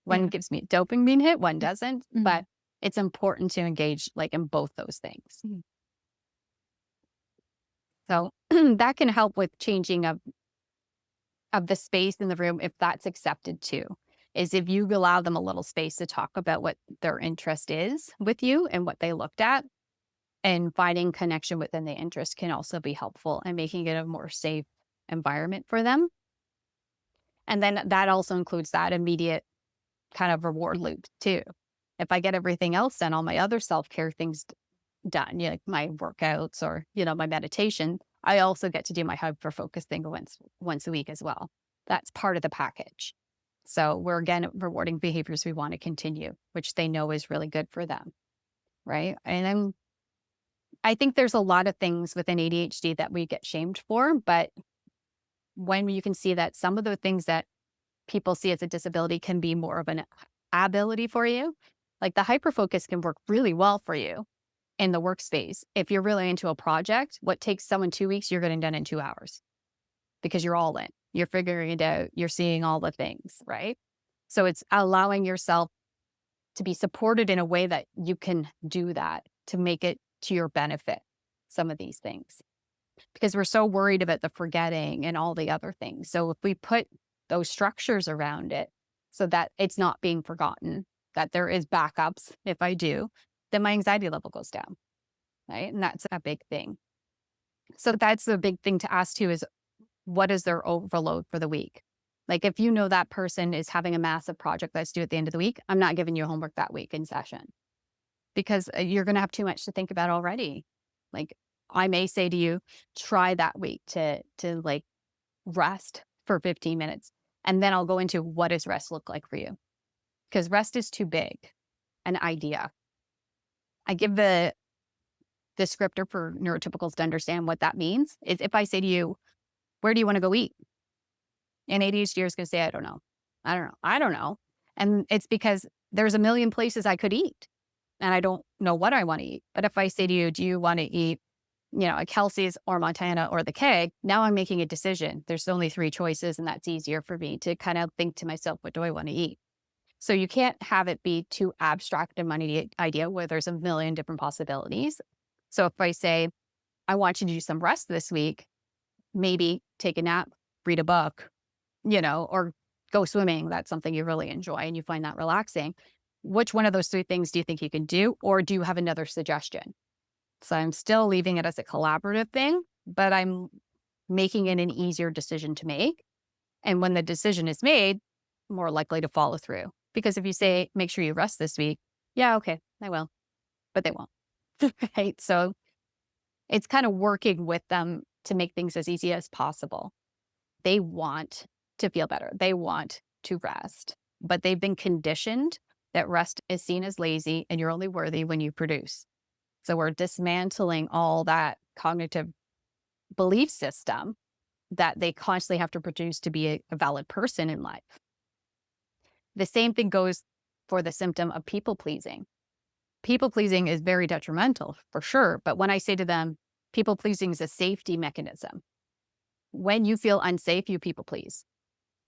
Speaker 3: One gives me a dopamine hit, one doesn't. Mm-hmm. But it's important to engage in both those things. Mm-hmm. So that can help with changing of the space in the room if that's accepted too. Is if you allow them a little space to talk about what their interest is with you and what they looked at, and finding connection within the interest can also be helpful and making it a more safe environment for them. And then that also includes that immediate kind of reward loop too. If I get everything else done, all my other self-care things done, like my workouts or, my meditation, I also get to do my hyper-focus thing once a week as well. That's part of the package. So we're, again, rewarding behaviors we want to continue, which they know is really good for them, right? And I think there's a lot of things within ADHD that we get shamed for, but when you can see that some of the things that people see as a disability can be more of an ability for you, like the hyperfocus can work really well for you in the workspace. If you're really into a project, what takes someone 2 weeks, you're getting done in 2 hours because you're all in. You're figuring it out. You're seeing all the things, right? So it's allowing yourself to be supported in a way that you can do that to make it to your benefit, some of these things. Because we're so worried about the forgetting and all the other things. So if we put those structures around it so that it's not being forgotten, that there is backups if I do, then my anxiety level goes down, right? And that's a big thing. So that's the big thing to ask too, is what is their overload for the week? Like if you know that person is having a massive project that's due at the end of the week, I'm not giving you homework that week in session because you're going to have too much to think about already. Like I may say to you, try that week to rest for 15 minutes. And then I'll go into what does rest look like for you? Because rest is too big an idea. I give the descriptor for neurotypicals to understand what that means is if I say to you, where do you want to go eat? And ADHD is going to say, I don't know. And it's because there's a million places I could eat and I don't know what I want to eat. But if I say to you, do you want to eat, at Kelsey's or Montana or the Keg, now I'm making a decision. There's only 3 choices and that's easier for me to kind of think to myself, what do I want to eat? So you can't have it be too abstract and money idea where there's a million different possibilities. So if I say, I want you to do some rest this week, maybe take a nap, read a book, or go swimming. That's something you really enjoy and you find that relaxing. which one of those three things do you think you can do? Or do you have another suggestion? So I'm still leaving it as a collaborative thing, but I'm making it an easier decision to make. And when the decision is made, more likely to follow through. Because if you say, make sure you rest this week, yeah, okay, I will, but they won't. Right? So it's kind of working with them to make things as easy as possible. They want to feel better. They want to rest, but they've been conditioned that rest is seen as lazy and you're only worthy when you produce. So we're dismantling all that cognitive belief system that they constantly have to produce to be a valid person in life. The same thing goes for the symptom of people pleasing. People pleasing is very detrimental for sure. But when I say to them, people pleasing is a safety mechanism. When you feel unsafe, you people please.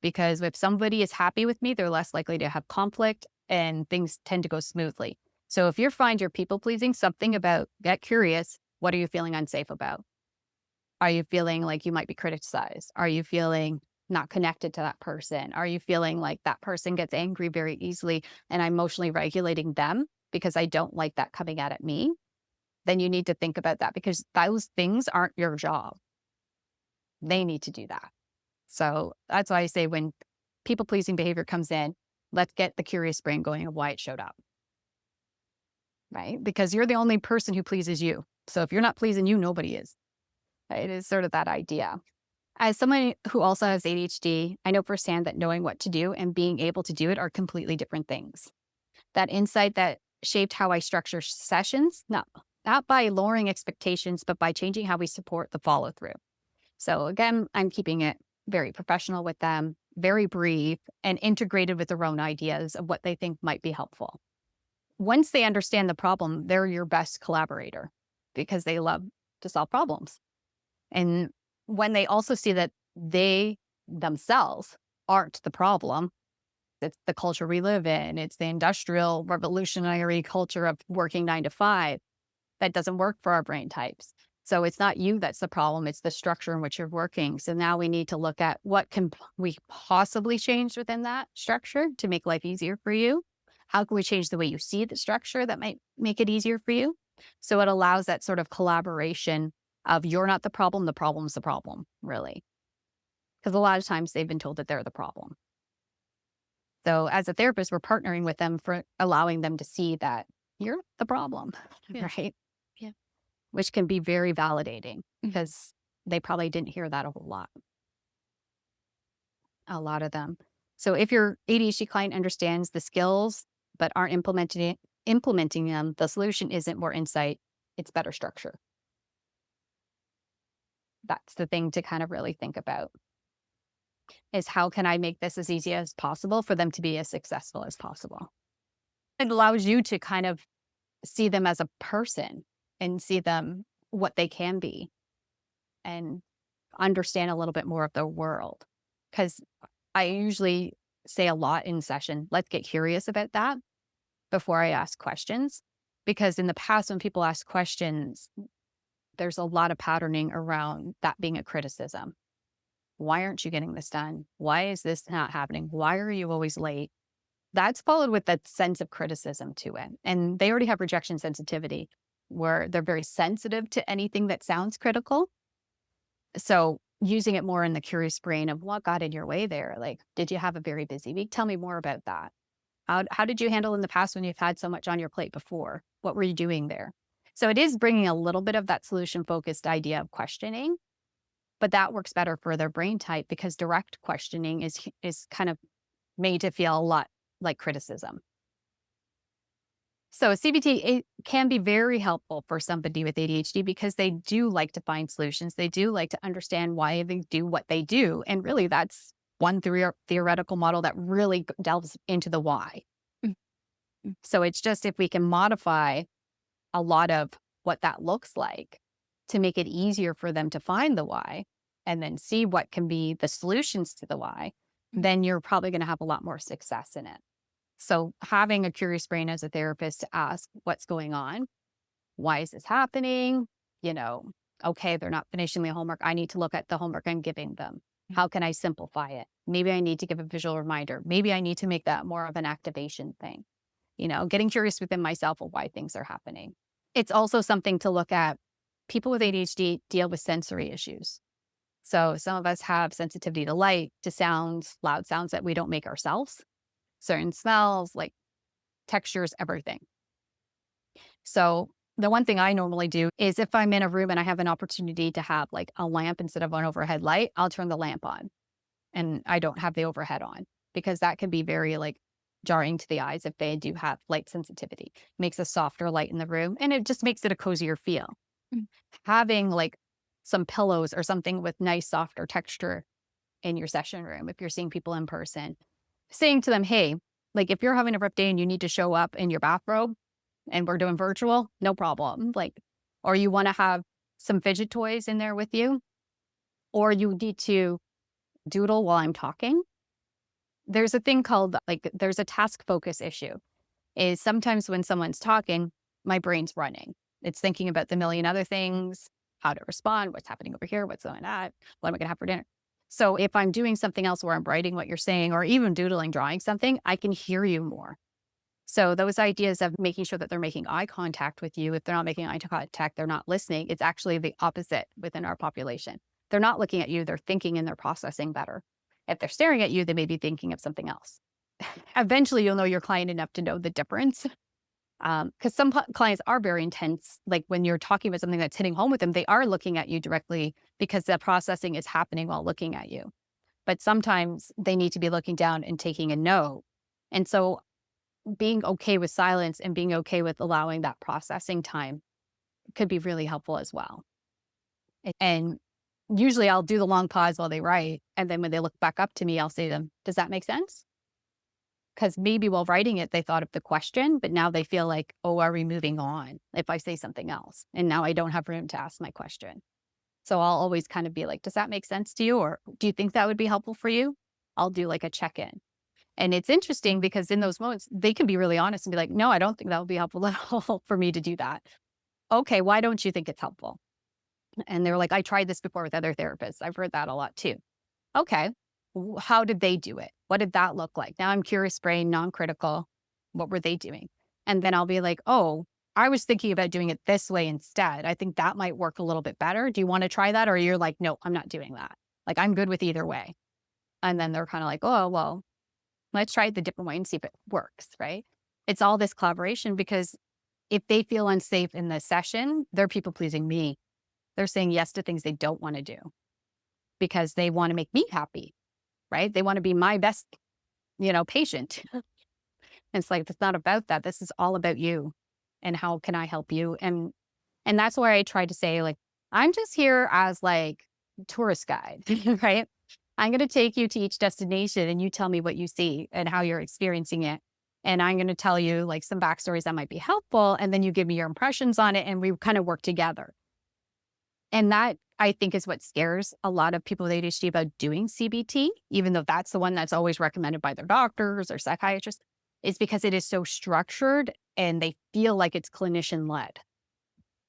Speaker 3: Because if somebody is happy with me, they're less likely to have conflict and things tend to go smoothly. So if you find you're people pleasing, something about, get curious, what are you feeling unsafe about? Are you feeling like you might be criticized? Are you feeling not connected to that person? Are you feeling like that person gets angry very easily and I'm emotionally regulating them because I don't like that coming out at me? Then you need to think about that because those things aren't your job. They need to do that. So that's why I say when people pleasing behavior comes in, let's get the curious brain going of why it showed up. Right? Because you're the only person who pleases you. So if you're not pleasing you, nobody is. It is sort of that idea. As someone who also has ADHD, I know firsthand that knowing what to do and being able to do it are completely different things. That insight that shaped how I structure sessions, not by lowering expectations, but by changing how we support the follow through. So again, I'm keeping it very professional with them, very brief, and integrated with their own ideas of what they think might be helpful. Once they understand the problem, they're your best collaborator because they love to solve problems. And when they also see that they themselves aren't the problem, it's the culture we live in, it's the industrial revolutionary culture of working 9 to 5 that doesn't work for our brain types. So it's not you that's the problem, it's the structure in which you're working. So now we need to look at what can we possibly change within that structure to make life easier for you? How can we change the way you see the structure that might make it easier for you? So it allows that sort of collaboration of you're not the problem's the problem, really. Because a lot of times they've been told that they're the problem. So as a therapist, we're partnering with them for allowing them to see that you're the problem,
Speaker 2: Yeah.
Speaker 3: right?
Speaker 2: Yeah.
Speaker 3: Which can be very validating because they probably didn't hear that a whole lot. A lot of them. So if your ADHD client understands the skills but aren't implementing them, the solution isn't more insight, it's better structure. That's the thing to kind of really think about is how can I make this as easy as possible for them to be as successful as possible? It allows you to kind of see them as a person and see them what they can be and understand a little bit more of the world. Because I usually say a lot in session, let's get curious about that before I ask questions. Because in the past, when people ask questions, there's a lot of patterning around that being a criticism. Why aren't you getting this done? Why is this not happening? Why are you always late? That's followed with that sense of criticism to it. And they already have rejection sensitivity where they're very sensitive to anything that sounds critical. So using it more in the curious brain of what got in your way there? Like, did you have a very busy week? Tell me more about that. How did you handle in the past when you've had so much on your plate before? What were you doing there? So it is bringing a little bit of that solution focused idea of questioning, but that works better for their brain type because direct questioning is kind of made to feel a lot like criticism. So CBT, it can be very helpful for somebody with ADHD because they do like to find solutions. They do like to understand why they do what they do. And really, that's one theoretical model that really delves into the why.
Speaker 2: Mm.
Speaker 3: So it's just if we can modify a lot of what that looks like to make it easier for them to find the why and then see what can be the solutions to the why, then you're probably going to have a lot more success in it. So having a curious brain as a therapist to ask what's going on, why is this happening? Okay, they're not finishing the homework. I need to look at the homework I'm giving them. How can I simplify it? Maybe I need to give a visual reminder. Maybe I need to make that more of an activation thing. getting curious within myself of why things are happening. It's also something to look at. People with ADHD deal with sensory issues. So some of us have sensitivity to light, to sounds, loud sounds that we don't make ourselves, certain smells, like textures, everything. So the one thing I normally do is if I'm in a room and I have an opportunity to have like a lamp instead of an overhead light, I'll turn the lamp on and I don't have the overhead on because that can be very like jarring to the eyes if they do have light sensitivity. Makes a softer light in the room and it just makes it a cozier feel. Having like some pillows or something with nice softer texture in your session room, if you're seeing people in person, saying to them, hey, like if you're having a rough day and you need to show up in your bathrobe and we're doing virtual, no problem. Like, or you want to have some fidget toys in there with you, or you need to doodle while I'm talking. There's a thing called there's a task focus issue is sometimes when someone's talking, my brain's running. It's thinking about the million other things, how to respond, what's happening over here, what's going on, what am I going to have for dinner? So if I'm doing something else where I'm writing what you're saying or even doodling, drawing something, I can hear you more. So those ideas of making sure that they're making eye contact with you, if they're not making eye contact, they're not listening. It's actually the opposite within our population. They're not looking at you, they're thinking and they're processing better. If they're staring at you, they may be thinking of something else. Eventually, you'll know your client enough to know the difference. Because some clients are very intense. Like when you're talking about something that's hitting home with them, they are looking at you directly because the processing is happening while looking at you. But sometimes they need to be looking down and taking a note. And so being okay with silence and being okay with allowing that processing time could be really helpful as well. And usually I'll do the long pause while they write. And then when they look back up to me, I'll say to them, does that make sense? Because maybe while writing it, they thought of the question, but now they feel like, oh, are we moving on if I say something else? And now I don't have room to ask my question. So I'll always kind of be like, does that make sense to you? Or do you think that would be helpful for you? I'll do like a check-in. And it's interesting because in those moments, they can be really honest and be like, no, I don't think that would be helpful at all for me to do that. Okay, why don't you think it's helpful? And they're like, I tried this before with other therapists. I've heard that a lot too. Okay, how did they do it? What did that look like? Now I'm curious brain, non-critical. What were they doing? And then I'll be like, oh, I was thinking about doing it this way instead. I think that might work a little bit better. Do you want to try that? Or you're like, no, I'm not doing that. Like, I'm good with either way. And then they're kind of like, oh, well, let's try it the different way and see if it works, right? It's all this collaboration because if they feel unsafe in the session, they're people pleasing me. They're saying yes to things they don't want to do because they want to make me happy, right? They want to be my best, patient. It's like, it's not about that. This is all about you and how can I help you? And that's where I try to say, like, I'm just here as like tourist guide, right? I'm going to take you to each destination and you tell me what you see and how you're experiencing it. And I'm going to tell you like some backstories that might be helpful. And then you give me your impressions on it and we kind of work together. And that, I think, is what scares a lot of people with ADHD about doing CBT, even though that's the one that's always recommended by their doctors or psychiatrists, is because it is so structured and they feel like it's clinician-led,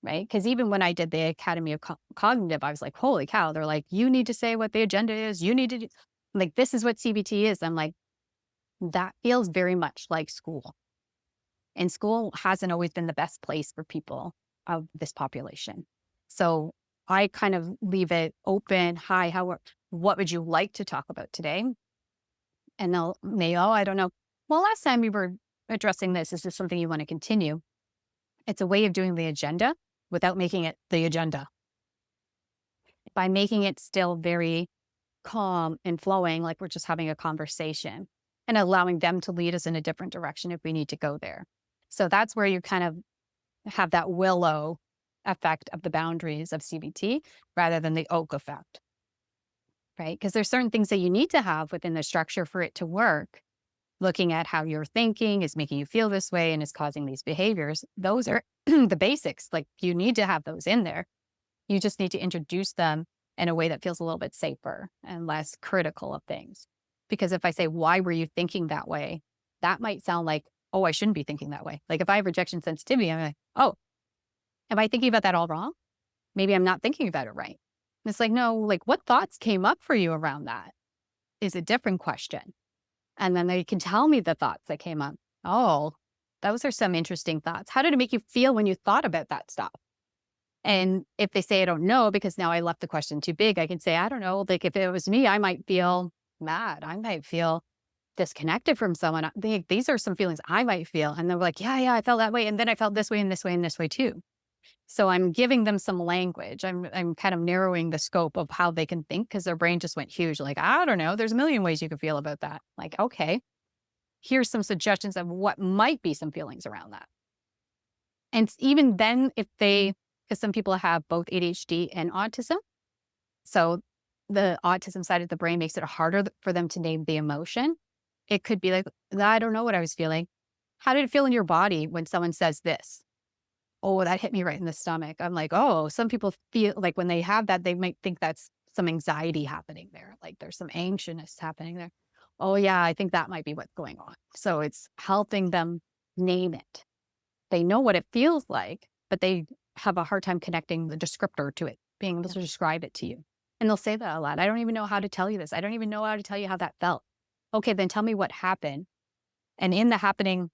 Speaker 3: right? Because even when I did the Academy of Cognitive, I was like, holy cow, they're like, you need to say what the agenda is. You need to do, like, this is what CBT is. I'm like, that feels very much like school. And school hasn't always been the best place for people of this population. So I kind of leave it open. Hi, what would you like to talk about today? And oh, I don't know. Well, last time we were addressing this. Is this something you want to continue? It's a way of doing the agenda without making it the agenda. By making it still very calm and flowing, like we're just having a conversation and allowing them to lead us in a different direction if we need to go there. So that's where you kind of have that willow effect of the boundaries of CBT rather than the oak effect, right? Because there's certain things that you need to have within the structure for it to work. Looking at how you're thinking is making you feel this way and is causing these behaviors. Those are the basics. Like, you need to have those in there. You just need to introduce them in a way that feels a little bit safer and less critical of things. Because if I say, why were you thinking that way? That might sound like, oh, I shouldn't be thinking that way. Like if I have rejection sensitivity, I'm like, oh, am I thinking about that all wrong? Maybe I'm not thinking about it right. And it's like, no, like what thoughts came up for you around that is a different question. And then they can tell me the thoughts that came up. Oh, those are some interesting thoughts. How did it make you feel when you thought about that stuff? And if they say, I don't know, because now I left the question too big, I can say, I don't know. Like if it was me, I might feel mad. I might feel disconnected from someone. These are some feelings I might feel. And they're like, yeah, I felt that way. And then I felt this way and this way and this way too. So I'm giving them some language. I'm kind of narrowing the scope of how they can think because their brain just went huge. Like, I don't know. There's a million ways you could feel about that. Like, okay, here's some suggestions of what might be some feelings around that. And even then, because some people have both ADHD and autism. So the autism side of the brain makes it harder for them to name the emotion. It could be like, I don't know what I was feeling. How did it feel in your body when someone says this? Oh, that hit me right in the stomach. I'm like, oh, some people feel like when they have that, they might think that's some anxiety happening there. Like there's some anxiousness happening there. Oh, yeah, I think that might be what's going on. So it's helping them name it. They know what it feels like, but they have a hard time connecting the descriptor to it, being able to describe it to you. And they'll say that a lot. I don't even know how to tell you this. I don't even know how to tell you how that felt. Okay, then tell me what happened. And in the happening,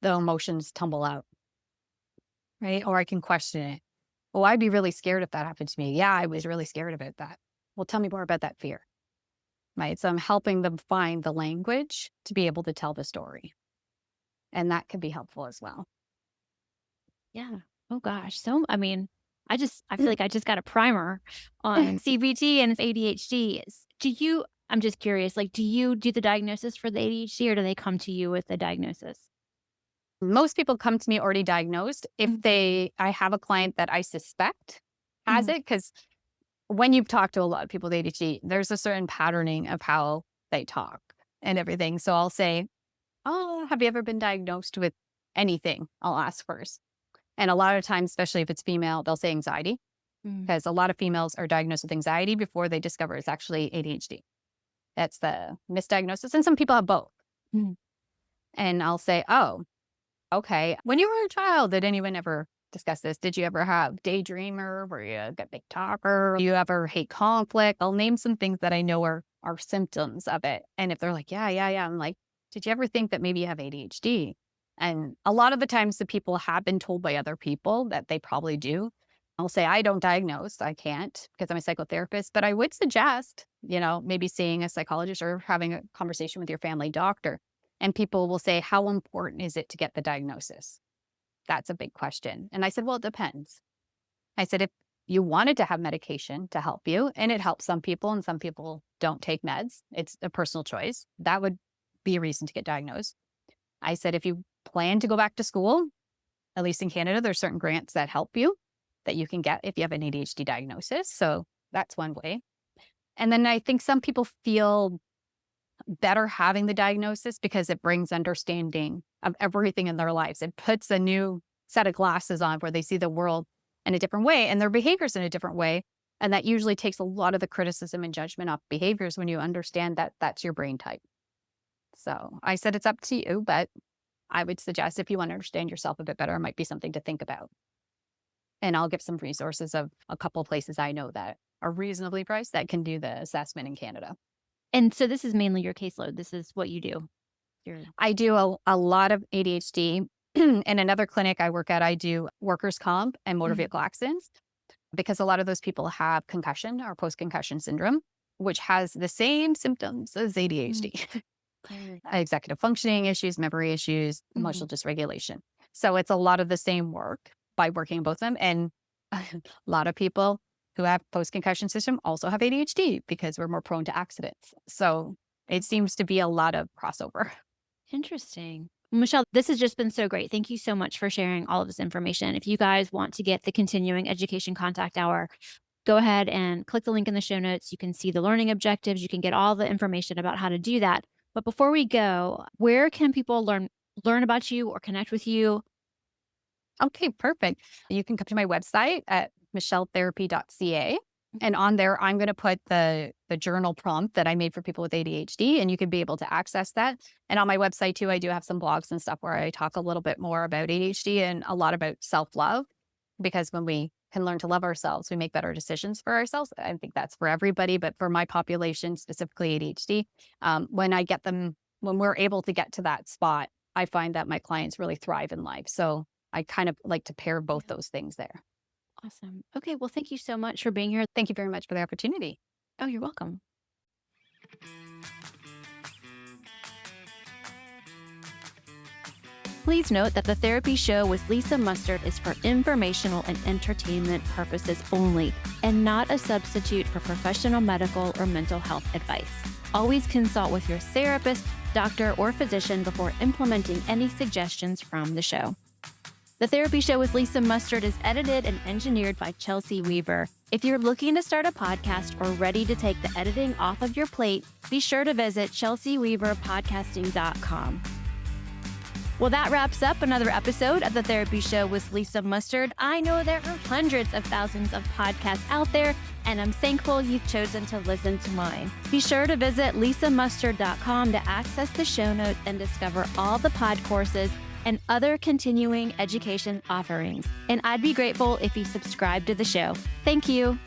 Speaker 3: the emotions tumble out, right? Or I can question it. Oh, I'd be really scared if that happened to me. Yeah, I was really scared about that. Well, tell me more about that fear, right? So I'm helping them find the language to be able to tell the story. And that can be helpful as well.
Speaker 2: Yeah. Oh gosh. So, I mean, I feel like I just got a primer on CBT and ADHD. I'm just curious, like, do you do the diagnosis for the ADHD or do they come to you with the diagnosis?
Speaker 3: Most people come to me already diagnosed. If I have a client that I suspect has it, because when you've talked to a lot of people with ADHD, there's a certain patterning of how they talk and everything. So I'll say, oh, have you ever been diagnosed with anything? I'll ask first. And a lot of times, especially if it's female, they'll say anxiety, because a lot of females are diagnosed with anxiety before they discover it's actually ADHD. That's the misdiagnosis. And some people have both. And I'll say, oh, okay. When you were a child, did anyone ever discuss this? Did you ever have daydreamer? Were you a big talker? Do you ever hate conflict? I'll name some things that I know are symptoms of it. And if they're like, yeah, I'm like, did you ever think that maybe you have ADHD? And a lot of the times the people have been told by other people that they probably do. I'll say, I don't diagnose. I can't because I'm a psychotherapist, but I would suggest, maybe seeing a psychologist or having a conversation with your family doctor. And people will say, how important is it to get the diagnosis? That's a big question. And I said, well, it depends. I said, if you wanted to have medication to help you, and it helps some people and some people don't take meds, it's a personal choice. That would be a reason to get diagnosed. I said, if you plan to go back to school, at least in Canada, there's certain grants that help you that you can get if you have an ADHD diagnosis. So that's one way. And then I think some people feel better having the diagnosis because it brings understanding of everything in their lives. It puts a new set of glasses on where they see the world in a different way and their behaviors in a different way. And that usually takes a lot of the criticism and judgment off behaviors when you understand that that's your brain type. So I said, it's up to you, but I would suggest if you want to understand yourself a bit better, it might be something to think about. And I'll give some resources of a couple places I know that are reasonably priced that can do the assessment in Canada.
Speaker 2: And so this is mainly your caseload. This is what you do.
Speaker 3: I do a lot of ADHD. In another clinic I work at, I do workers' comp and motor vehicle accidents because a lot of those people have concussion or post-concussion syndrome, which has the same symptoms as ADHD. Executive functioning issues, memory issues, emotional dysregulation. So it's a lot of the same work by working in both of them. And a lot of people who have post-concussion syndrome also have ADHD because we're more prone to accidents. So it seems to be a lot of crossover.
Speaker 2: Interesting. Michelle, this has just been so great. Thank you so much for sharing all of this information. If you guys want to get the Continuing Education Contact Hour, go ahead and click the link in the show notes. You can see the learning objectives. You can get all the information about how to do that. But before we go, where can people learn about you or connect with you?
Speaker 3: Okay, perfect. You can come to my website at michelletherapy.ca. And on there, I'm going to put the journal prompt that I made for people with ADHD, and you can be able to access that. And on my website too, I do have some blogs and stuff where I talk a little bit more about ADHD and a lot about self-love, because when we can learn to love ourselves, we make better decisions for ourselves. I think that's for everybody, but for my population, specifically ADHD, when we're able to get to that spot I find that my clients really thrive in life. So I kind of like to pair both those things there.
Speaker 2: Awesome. Okay. Well, thank you so much for being here.
Speaker 3: Thank you very much for the opportunity.
Speaker 2: Oh, you're welcome. Please note that the Therapy Show with Lisa Mustard is for informational and entertainment purposes only, and not a substitute for professional medical or mental health advice. Always consult with your therapist, doctor, or physician before implementing any suggestions from the show. The Therapy Show with Lisa Mustard is edited and engineered by Chelsea Weaver. If you're looking to start a podcast or ready to take the editing off of your plate, be sure to visit chelseaweaverpodcasting.com. Well, that wraps up another episode of The Therapy Show with Lisa Mustard. I know there are hundreds of thousands of podcasts out there, and I'm thankful you've chosen to listen to mine. Be sure to visit lisamustard.com to access the show notes and discover all the Podcourses and other continuing education offerings. And I'd be grateful if you subscribe to the show. Thank you.